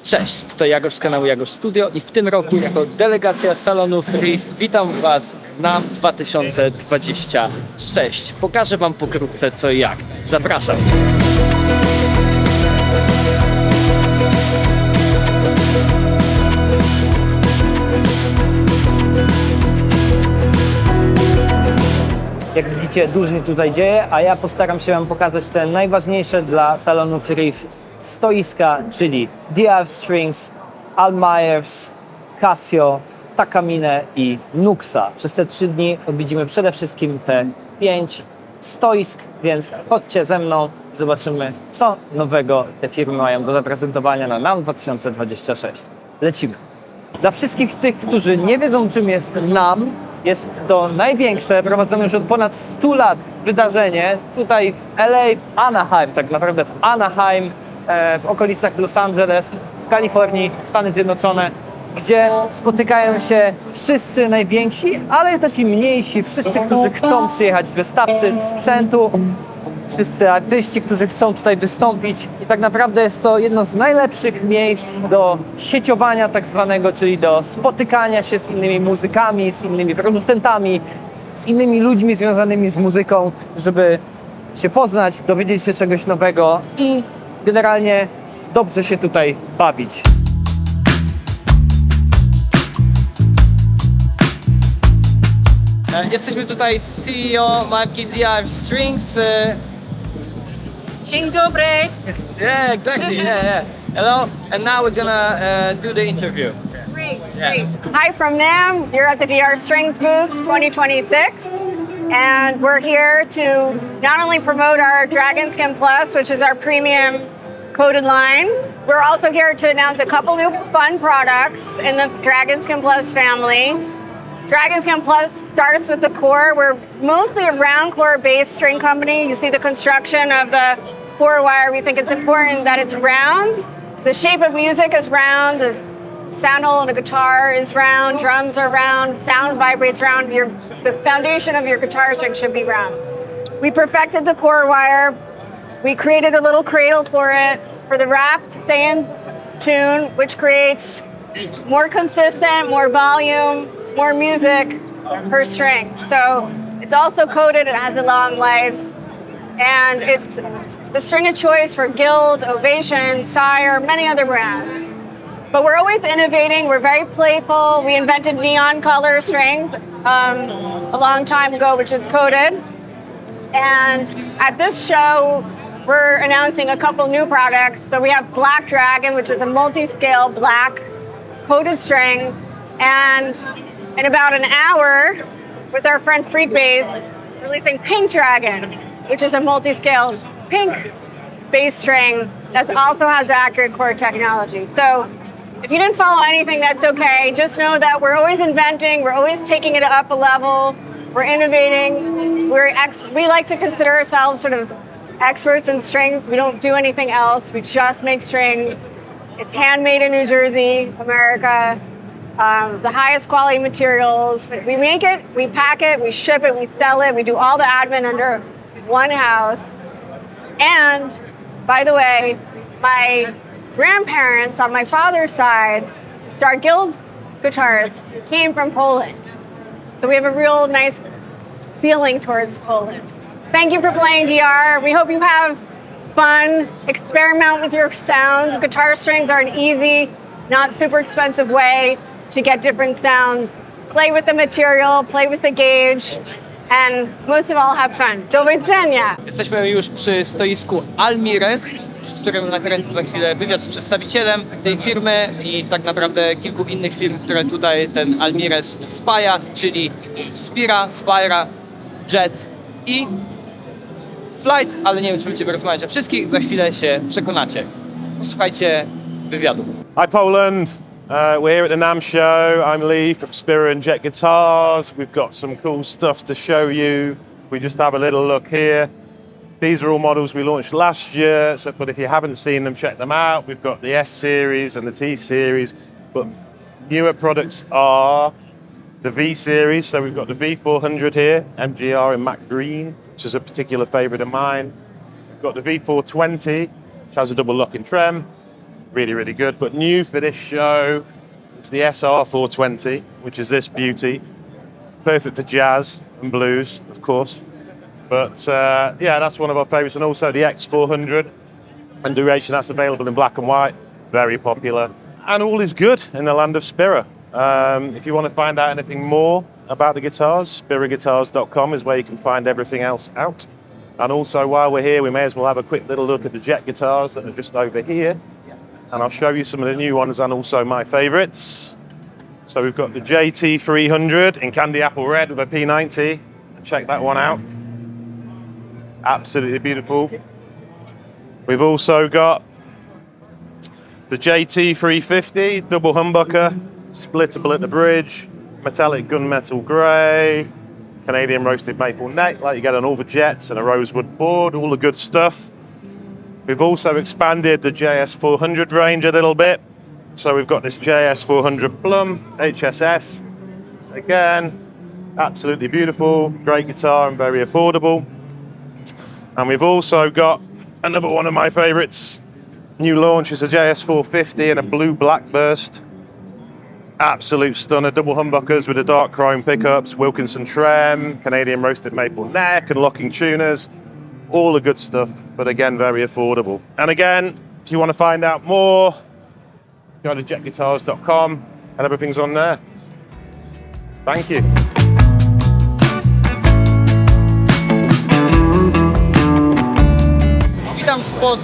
Cześć, to Jagosz z kanału Jagosz Studio i w tym roku jako delegacja salonów Riff witam Was z NAMM 2026. Pokażę Wam pokrótce co i jak. Zapraszam! Jak widzicie, dużo się tutaj dzieje, a ja postaram się Wam pokazać te najważniejsze dla salonów Riff stoiska, czyli DR Strings, Almayers, Casio, Takamine i Nuxa. Przez te 3 dni odwiedzimy przede wszystkim te 5 stoisk, więc chodźcie ze mną, zobaczymy co nowego te firmy mają do zaprezentowania na NAMM 2026. Lecimy! Dla wszystkich tych, którzy nie wiedzą czym jest NAMM, jest to największe, prowadzone już od ponad 100 lat wydarzenie tutaj w LA, Anaheim, tak naprawdę w Anaheim, w okolicach Los Angeles, w Kalifornii, Stany Zjednoczone, gdzie spotykają się wszyscy najwięksi, ale też i mniejsi, wszyscy, którzy chcą przyjechać, wystawcy sprzętu, wszyscy artyści, którzy chcą tutaj wystąpić i tak naprawdę jest to jedno z najlepszych miejsc do sieciowania tak zwanego, czyli do spotykania się z innymi muzykami, z innymi producentami, z innymi ludźmi związanymi z muzyką, żeby się poznać, dowiedzieć się czegoś nowego i generalnie dobrze się tutaj bawić. Jesteśmy tutaj z CEO marki DR Strings. Dzień dobry. Yeah, exactly. Yeah. Hello. And now we're gonna do the interview. Great, Yeah. great. Hi from NAMM. You're at the DR Strings booth 2026. And we're here to not only promote our Dragon Skin Plus, which is our premium coated line, we're also here to announce a couple new fun products in the Dragon Skin Plus family. Dragon Skin Plus starts with the core. We're mostly a round core based string company. You see the construction of the core wire. We think it's important that it's round. The shape of music is round. The sound hole in a guitar is round. Drums are round. Sound vibrates round. The foundation of your guitar string should be round. We perfected the core wire. We created a little cradle for it, for the wrap to stay in tune, which creates more consistent, more volume, more music per string. So it's also coated, it has a long life, and it's the string of choice for Guild, Ovation, Sire, many other brands. But we're always innovating, we're very playful. We invented neon color strings a long time ago, which is coated. And at this show, we're announcing a couple new products. So we have Black Dragon, which is a multi-scale black coated string, and in about an hour, with our friend Freakbase, releasing Pink Dragon, which is a multi-scale pink bass string that also has accurate core technology. So if you didn't follow anything, that's okay. Just know that we're always inventing, we're always taking it up a level, we're innovating. We like to consider ourselves sort of experts in strings. We don't do anything else, we just make strings. It's handmade in New Jersey, America. The highest quality materials. We make it, we pack it, we ship it, we sell it. We do all the admin under one house. And by the way, my grandparents on my father's side, Star Guild guitarists, came from Poland. So we have a real nice feeling towards Poland. Thank you for playing DR. We hope you have fun, experiment with your sound. Guitar strings are an easy, not super expensive way to get different sounds. Play with the material, play with the gauge, and most of all have fun. Do widzenia! Jesteśmy już przy stoisku Almayers, przy którym nakręcę za chwilę wywiad z przedstawicielem tej firmy i tak naprawdę kilku innych firm, które tutaj ten Almayers spaja, czyli Spira, Jet i Flight, ale nie wiem, czy będziemy rozmawiać o wszystkich, za chwilę się przekonacie. Posłuchajcie wywiadu. Hi Poland, we're here at the NAMM Show. I'm Lee from Spira and Jet Guitars. We've got some cool stuff to show you. We just have a little look here. These are all models we launched last year, but if you haven't seen them, check them out. We've got the S series and the T series, but newer products are the V series. So we've got the V400 here, MGR in matte green, which is a particular favorite of mine. We've got the V420, which has a double lock and trem. Really, really good. But new for this show is the SR420, which is this beauty. Perfect for jazz and blues, of course. But yeah, that's one of our favorites. And also the X400 and Duration, that's available in black and white. Very popular. And all is good in the land of Spira. If you want to find out anything more about the guitars, spiraguitars.com is where you can find everything else out. And also, while we're here, we may as well have a quick little look at the Jet guitars that are just over here. And I'll show you some of the new ones and also my favorites. So we've got the JT300 in candy apple red with a P90. Check that one out. Absolutely beautiful. We've also got the JT350 double humbucker, splittable at the bridge, metallic gunmetal grey, Canadian roasted maple neck, like you get on all the Jets, and a rosewood board, all the good stuff. We've also expanded the JS400 range a little bit. So we've got this JS400 Plum HSS. Again, absolutely beautiful, great guitar and very affordable. And we've also got another one of my favorites. New launch is a JS450 and a blue black burst. Absolute stunner, double humbuckers with the dark chrome pickups, Wilkinson trem, Canadian roasted maple neck and locking tuners. All the good stuff, but again, very affordable. And again, if you want to find out more, go to jetguitars.com and everything's on there. Thank you. Witam spod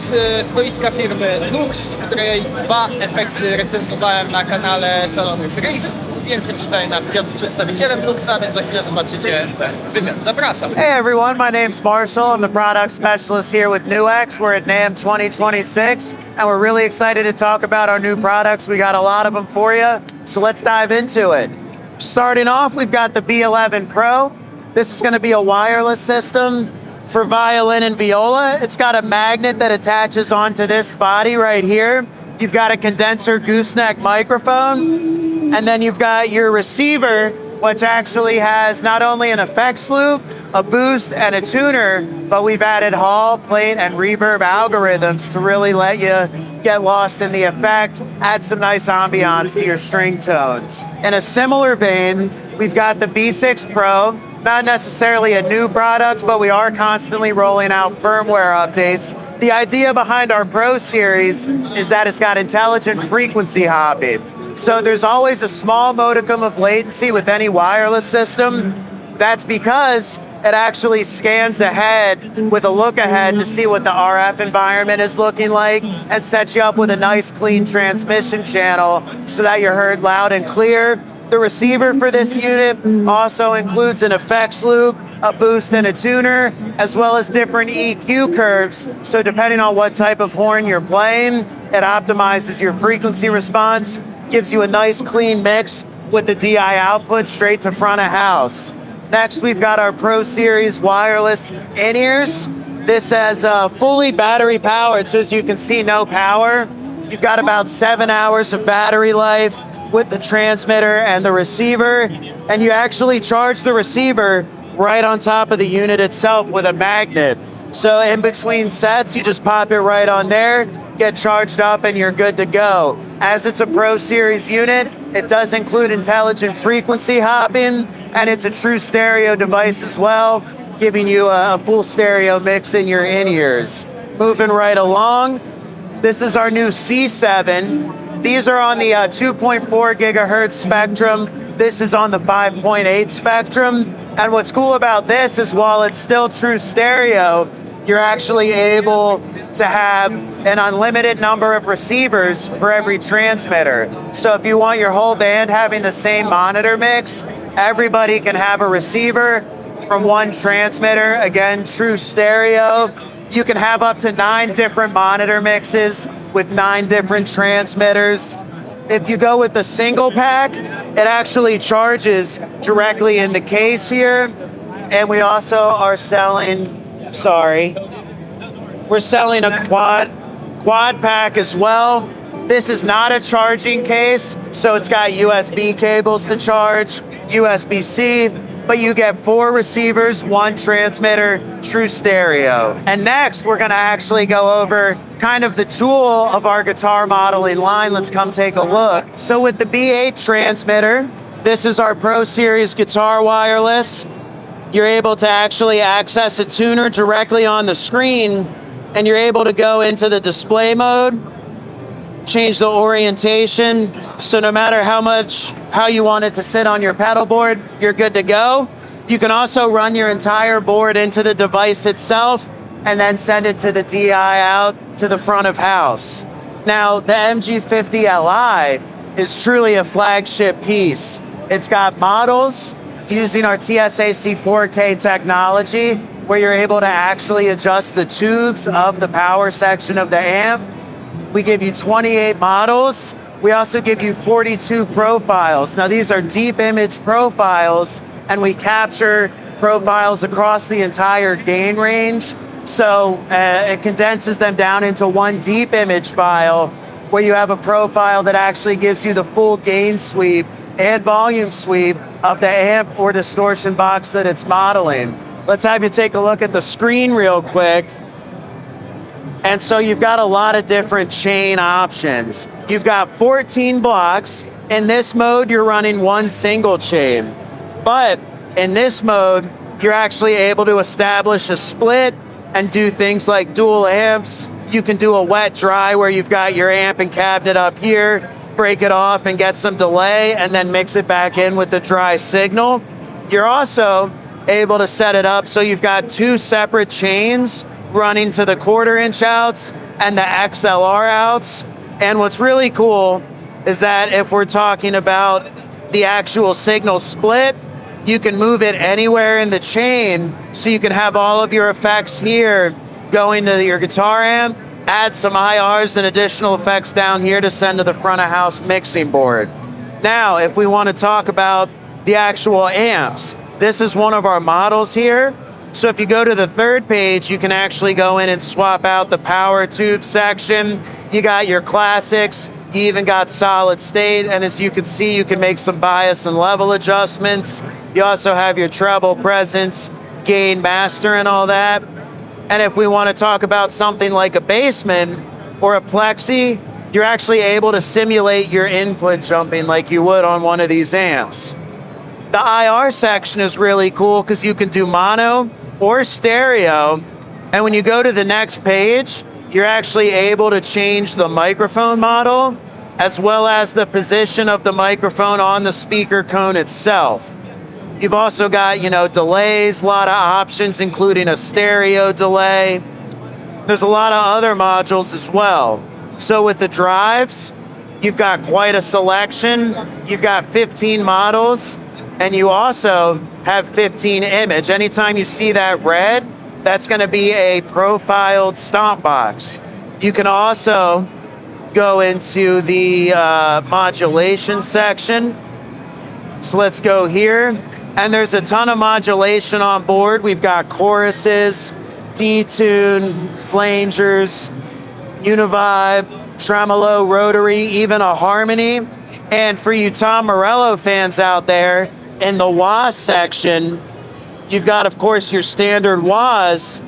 stoiska firmy Lux, z której 2 efekty recenzowałem na kanale Salony Muzyczne Riff. Wiem, że tutaj na wywiad z przedstawicielem Luxa, więc za chwilę zobaczycie ten wywiad. Zapraszam. Hey everyone, my name's Marshall. I'm the product specialist here with NUX. We're at NAMM 2026 and we're really excited to talk about our new products. We got a lot of them for you, so let's dive into it. Starting off, we've got the B11 Pro. This is going to be a wireless system for violin and viola. It's got a magnet that attaches onto this body right here. You've got a condenser gooseneck microphone, and then you've got your receiver, which actually has not only an effects loop, a boost, and a tuner, but we've added hall, plate, and reverb algorithms to really let you get lost in the effect, add some nice ambiance to your string tones. In a similar vein, we've got the B6 Pro. Not necessarily a new product, but we are constantly rolling out firmware updates. The idea behind our Pro series is that it's got intelligent frequency hopping. So there's always a small modicum of latency with any wireless system. That's because it actually scans ahead with a look ahead to see what the RF environment is looking like and sets you up with a nice clean transmission channel so that you're heard loud and clear. The receiver for this unit also includes an effects loop, a boost and a tuner, as well as different EQ curves. So depending on what type of horn you're playing, it optimizes your frequency response, gives you a nice clean mix with the DI output straight to front of house. Next, we've got our Pro Series wireless in-ears. This has fully battery powered, so as you can see, no power. You've got about 7 hours of battery life with the transmitter and the receiver, and you actually charge the receiver right on top of the unit itself with a magnet. So in between sets, you just pop it right on there, get charged up, and you're good to go. As it's a Pro Series unit, it does include intelligent frequency hopping, and it's a true stereo device as well, giving you a full stereo mix in your in-ears. Moving right along, this is our new C7. These are on the 2.4 gigahertz spectrum. This is on the 5.8 spectrum. And what's cool about this is while it's still true stereo, you're actually able to have an unlimited number of receivers for every transmitter. So if you want your whole band having the same monitor mix, everybody can have a receiver from one transmitter. Again, true stereo. You can have up to 9 different monitor mixes with 9 different transmitters. If you go with the single pack, it actually charges directly in the case here. And we also are selling, we're selling a quad pack as well. This is not a charging case, so it's got USB cables to charge, USB-C, but you get 4 receivers, 1 transmitter, true stereo. And next, we're gonna actually go over kind of the jewel of our guitar modeling line. Let's come take a look. So with the B8 transmitter, this is our Pro Series guitar wireless. You're able to actually access a tuner directly on the screen, and you're able to go into the display mode, change the orientation, so no matter how you want it to sit on your pedal board, you're good to go. You can also run your entire board into the device itself and then send it to the DI out to the front of house. Now, the MG50 Li is truly a flagship piece. It's got models using our TSAC 4K technology, where you're able to actually adjust the tubes of the power section of the amp. We give you 28 models. We also give you 42 profiles. Now, these are deep image profiles, and we capture profiles across the entire gain range. So it condenses them down into one deep image file, where you have a profile that actually gives you the full gain sweep and volume sweep of the amp or distortion box that it's modeling. Let's have you take a look at the screen real quick. And so you've got a lot of different chain options. You've got 14 blocks. In this mode, you're running 1 single chain. But in this mode, you're actually able to establish a split and do things like dual amps. You can do a wet dry where you've got your amp and cabinet up here, break it off and get some delay, and then mix it back in with the dry signal. You're also able to set it up so you've got 2 separate chains running to the 1/4 inch outs and the XLR outs. And what's really cool is that if we're talking about the actual signal split, you can move it anywhere in the chain, so you can have all of your effects here going to your guitar amp, add some IRs and additional effects down here to send to the front of house mixing board. Now, if we want to talk about the actual amps, this is one of our models here. So if you go to the 3rd page, you can actually go in and swap out the power tube section. You got your classics, you even got solid state, and as you can see, you can make some bias and level adjustments. You also have your treble presence, gain, master, and all that. And if we want to talk about something like a Bassman or a Plexi, you're actually able to simulate your input jumping like you would on one of these amps. The IR section is really cool because you can do mono or stereo. And when you go to the next page, you're actually able to change the microphone model as well as the position of the microphone on the speaker cone itself. You've also got, delays, a lot of options, including a stereo delay. There's a lot of other modules as well. So with the drives, you've got quite a selection. You've got 15 models, and you also have 15 image. Anytime you see that red, that's gonna be a profiled stomp box. You can also go into the modulation section. So let's go here. And there's a ton of modulation on board. We've got choruses, detune, flangers, univibe, tremolo, rotary, even a harmony. And for you Tom Morello fans out there, in the wah section, you've got, of course, your standard wahs.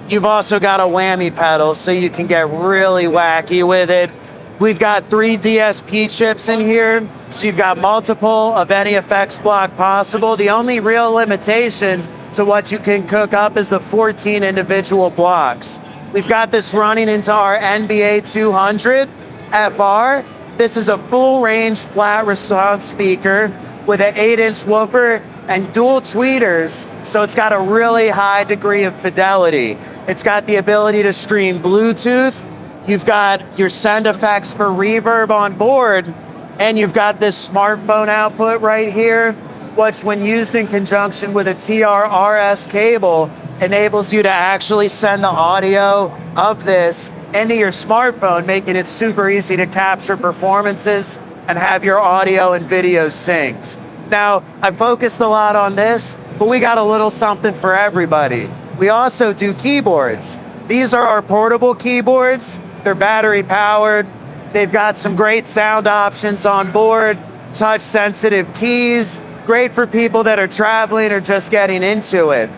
You've also got a whammy pedal, so you can get really wacky with it. We've got 3 DSP chips in here, so you've got multiple of any effects block possible. The only real limitation to what you can cook up is the 14 individual blocks. We've got this running into our NBA 200 FR. This is a full range flat response speaker with an 8-inch woofer and dual tweeters, so it's got a really high degree of fidelity. It's got the ability to stream Bluetooth. You've got your send effects for reverb on board, and you've got this smartphone output right here, which when used in conjunction with a TR-RS cable, enables you to actually send the audio of this into your smartphone, making it super easy to capture performances and have your audio and video synced. Now, I focused a lot on this, but we got a little something for everybody. We also do keyboards. These are our portable keyboards. They're battery powered. They've got some great sound options on board, touch sensitive keys, Great for people that are traveling or just getting into it.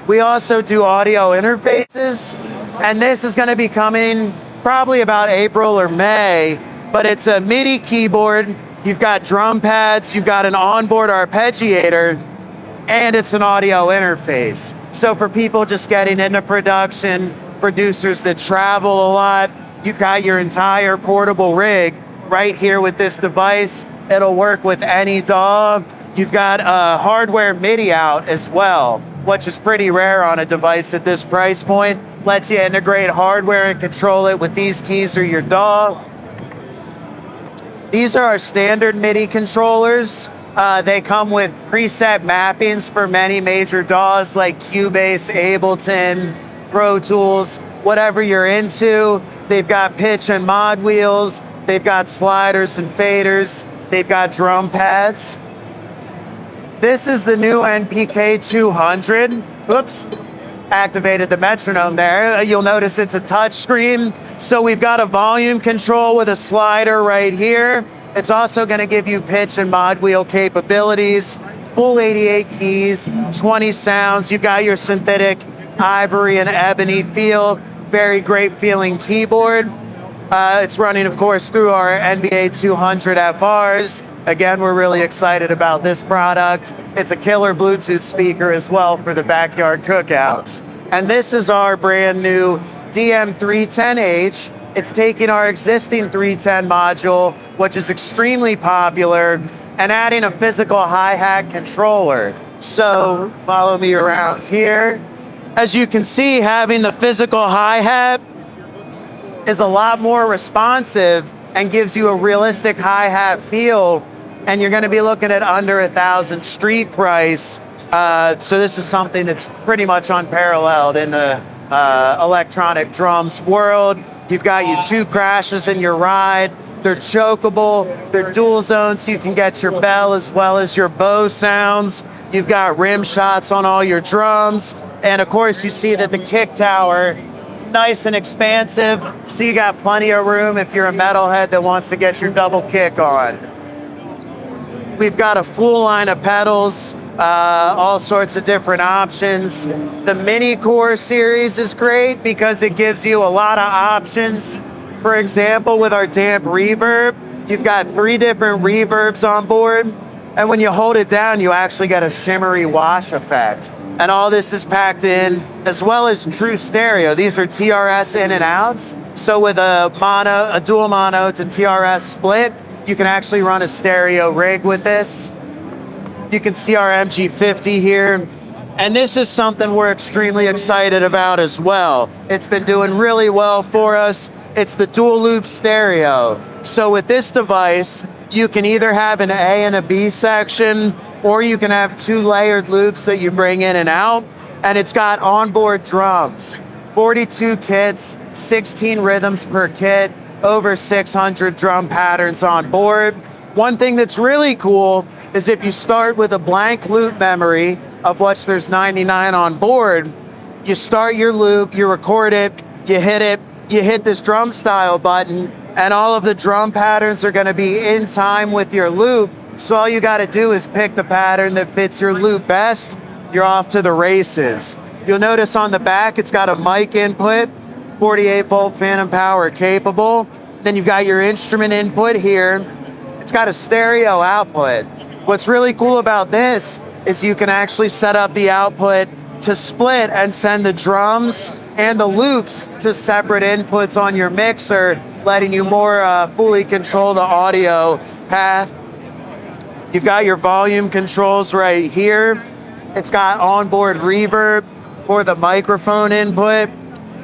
We also do audio interfaces, and this is going to be coming probably about April or May, but it's a MIDI keyboard. You've got drum pads, you've got an onboard arpeggiator, and it's an audio interface. So for people just getting into production, producers that travel a lot, you've got your entire portable rig right here with this device. It'll work with any DAW. You've got a hardware MIDI out as well, which is pretty rare on a device at this price point. Lets you integrate hardware and control it with these keys or your DAW. These are our standard MIDI controllers. They come with preset mappings for many major DAWs like Cubase, Ableton, Pro Tools, whatever you're into. They've got pitch and mod wheels. They've got sliders and faders. They've got drum pads. This is the new NPK 200. Oops, activated the metronome there. You'll notice it's a touch screen. So we've got a volume control with a slider right here. It's also going to give you pitch and mod wheel capabilities, full 88 keys, 20 sounds. You've got your synthetic ivory and ebony feel, very great feeling keyboard. It's running, of course, through our NBA 200 FRs. Again, we're really excited about this product. It's a killer Bluetooth speaker as well for the backyard cookouts. And this is our brand new DM310H. It's taking our existing 310 module, which is extremely popular, and adding a physical hi-hat controller. So follow me around here. As you can see, having the physical hi-hat is a lot more responsive and gives you a realistic hi-hat feel. And you're gonna be looking at under $1,000 street price. So this is something that's pretty much unparalleled in the electronic drums world. You've got your 2 crashes in your ride. They're chokeable, they're dual zone, so you can get your bell as well as your bow sounds. You've got rim shots on all your drums. And of course you see that the kick tower, nice and expansive, so you got plenty of room if you're a metalhead that wants to get your double kick on. We've got a full line of pedals, all sorts of different options. The Mini Core series is great because it gives you a lot of options. For example, with our damp reverb, you've got 3 different reverbs on board, and when you hold it down, you actually get a shimmery wash effect. And all this is packed in, as well as true stereo. These are TRS in and outs. So with a dual mono to TRS split, you can actually run a stereo rig with this. You can see our MG50 here. And this is something we're extremely excited about as well. It's been doing really well for us. It's the dual loop stereo. So with this device, you can either have an A and a B section, or you can have 2 layered loops that you bring in and out. And it's got onboard drums, 42 kits, 16 rhythms per kit, over 600 drum patterns on board. One thing that's really cool is if you start with a blank loop memory, of which there's 99 on board, you start your loop, you record it, you hit this drum style button, and all of the drum patterns are gonna be in time with your loop. So all you gotta do is pick the pattern that fits your loop best. You're off to the races. You'll notice on the back, it's got a mic input, 48 volt phantom power capable. Then you've got your instrument input here. It's got a stereo output. What's really cool about this is you can actually set up the output to split and send the drums and the loops to separate inputs on your mixer, letting you more fully control the audio path. You've got your volume controls right here. It's got onboard reverb for the microphone input.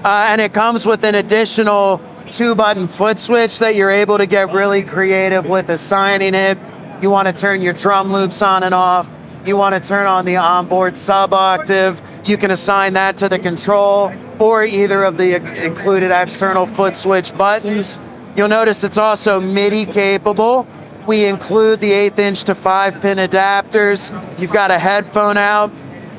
And it comes with an additional 2-button foot switch that you're able to get really creative with assigning it. You want to turn your drum loops on and off. You want to turn on the onboard sub-octave. You can assign that to the control or either of the included external foot switch buttons. You'll notice it's also MIDI capable. We include the 1/8" to 5-pin adapters. You've got a headphone out.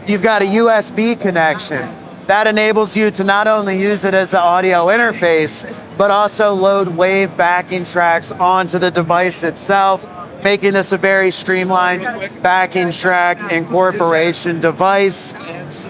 You've got a USB connection. That enables you to not only use it as an audio interface, but also load wave backing tracks onto the device itself. making this a very streamlined backing track incorporation device.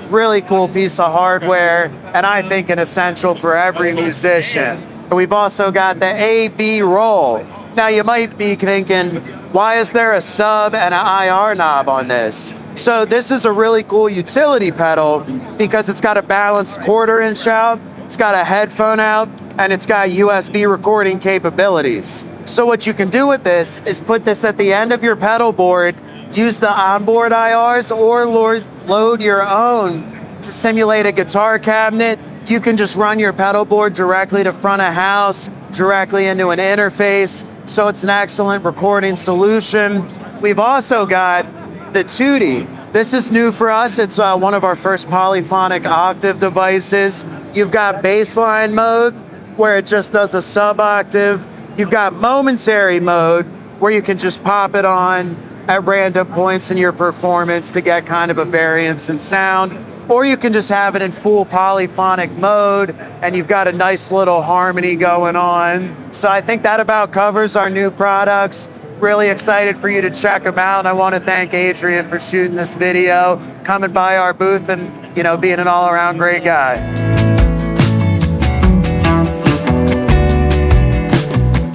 Really cool piece of hardware, and I think an essential for every musician. We've also got the A-B roll. Now you might be thinking, why is there a sub and an IR knob on this? So this is a really cool utility pedal because it's got a balanced quarter-inch out, it's got a headphone out, and it's got USB recording capabilities. So what you can do with this is put this at the end of your pedal board, use the onboard IRs, or load your own to simulate a guitar cabinet. You can just run your pedal board directly to front of house, directly into an interface. So it's an excellent recording solution. We've also got the Tootie. This is new for us. It's one of our first polyphonic octave devices. You've got bassline mode, where it just does a sub-octave. You've got momentary mode, where you can just pop it on at random points in your performance to get kind of a variance in sound. Or you can just have it in full polyphonic mode, and you've got a nice little harmony going on. So I think that about covers our new products. Really excited for you to check them out. I want to thank Adrian for shooting this video, coming by our booth, and being an all-around great guy.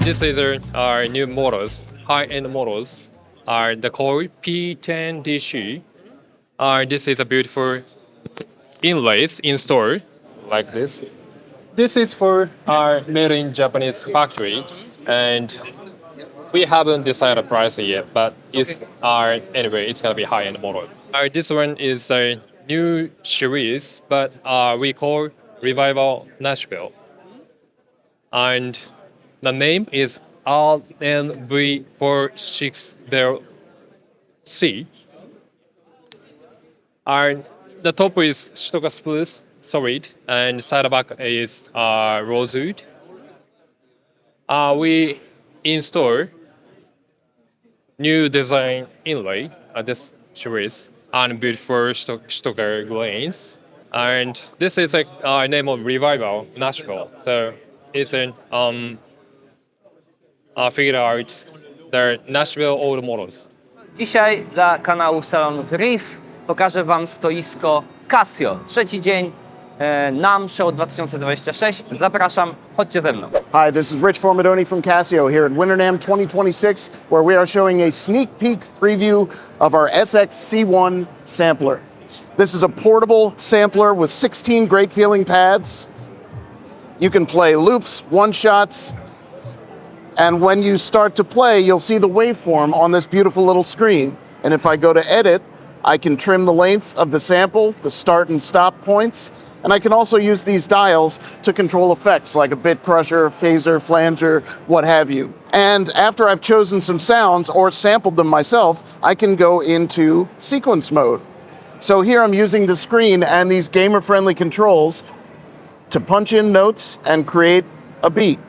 This is our new models, high-end models, are the core P10DC. This is a beautiful inlays in store, like this. This is for our made in Japanese factory, and we haven't decided price yet, but anyway, it's gonna be high-end models. This one is a new series, but we call Revival Nashville, and the name is RNV460C. The top is Stuka spruce solid, and side back is rosewood. We install new design inlay this series and beautiful Stuka grains. And this is a name of Revival Nashville. So it's figure out the Nashville old models. Dzisiaj dla kanału Salonów Riff pokażę Wam stoisko Casio. Trzeci dzień NAMM Show 2026. Zapraszam, chodźcie ze mną. Hi, this is Rich Formidoni from Casio here at Winter NAMM 2026, where we are showing a sneak peek preview of our SX-C1 sampler. This is a portable sampler with 16 great feeling pads. You can play loops, one-shots, and when you start to play, you'll see the waveform on this beautiful little screen. And if I go to edit, I can trim the length of the sample, the start and stop points, and I can also use these dials to control effects like a bit crusher, phaser, flanger, what have you. And after I've chosen some sounds or sampled them myself, I can go into sequence mode. So here I'm using the screen and these gamer-friendly controls to punch in notes and create a beat.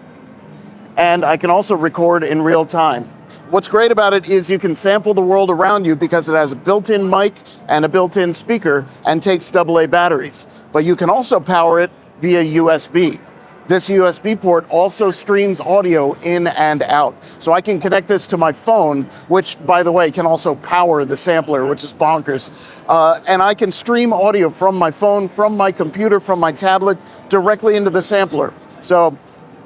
And I can also record in real time. What's great about it is you can sample the world around you because it has a built-in mic and a built-in speaker and takes AA batteries. But you can also power it via USB. This USB port also streams audio in and out. So I can connect this to my phone, which, by the way, can also power the sampler, which is bonkers. And I can stream audio from my phone, from my computer, from my tablet, directly into the sampler. So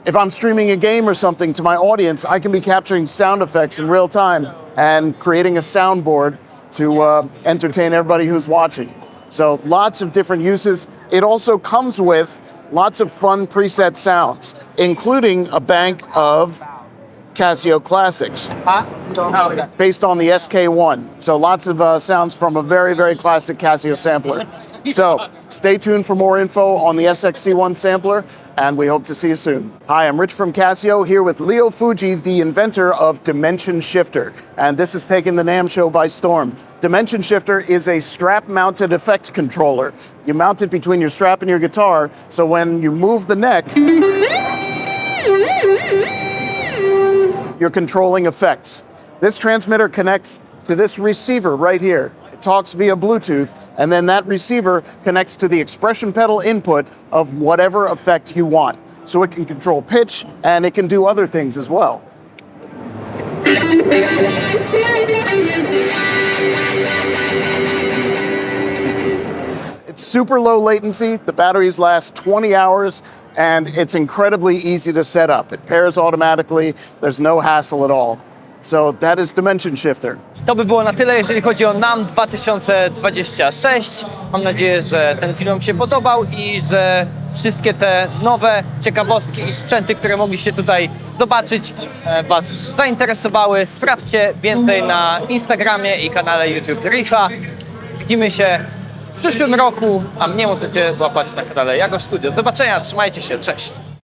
if I'm streaming a game or something to my audience, I can be capturing sound effects in real time and creating a soundboard to entertain everybody who's watching. So lots of different uses. It also comes with lots of fun preset sounds, including a bank of Casio classics based on the SK1. So lots of sounds from a very, very classic Casio sampler. So stay tuned for more info on the SX-C1 sampler, and we hope to see you soon. Hi, I'm Rich from Casio, here with Leo Fuji, the inventor of Dimension Shifter. And this has taken the NAMM Show by storm. Dimension Shifter is a strap-mounted effect controller. You mount it between your strap and your guitar, so when you move the neck, you're controlling effects. This transmitter connects to this receiver right here. It talks via Bluetooth, and then that receiver connects to the expression pedal input of whatever effect you want. So it can control pitch, and it can do other things as well. It's super low latency. The batteries last 20 hours, and it's incredibly easy to set up. It pairs automatically. There's no hassle at all. So that is Dimension Shifter. To by było na tyle, jeżeli chodzi o NAMM 2026. Mam nadzieję, że ten film Wam się podobał i że wszystkie te nowe ciekawostki i sprzęty, które mogliście tutaj zobaczyć, Was zainteresowały. Sprawdźcie więcej na Instagramie i kanale YouTube Riffa. Widzimy się w przyszłym roku, a mnie możecie złapać na kanale Jagosz Studio. Do zobaczenia, trzymajcie się, cześć!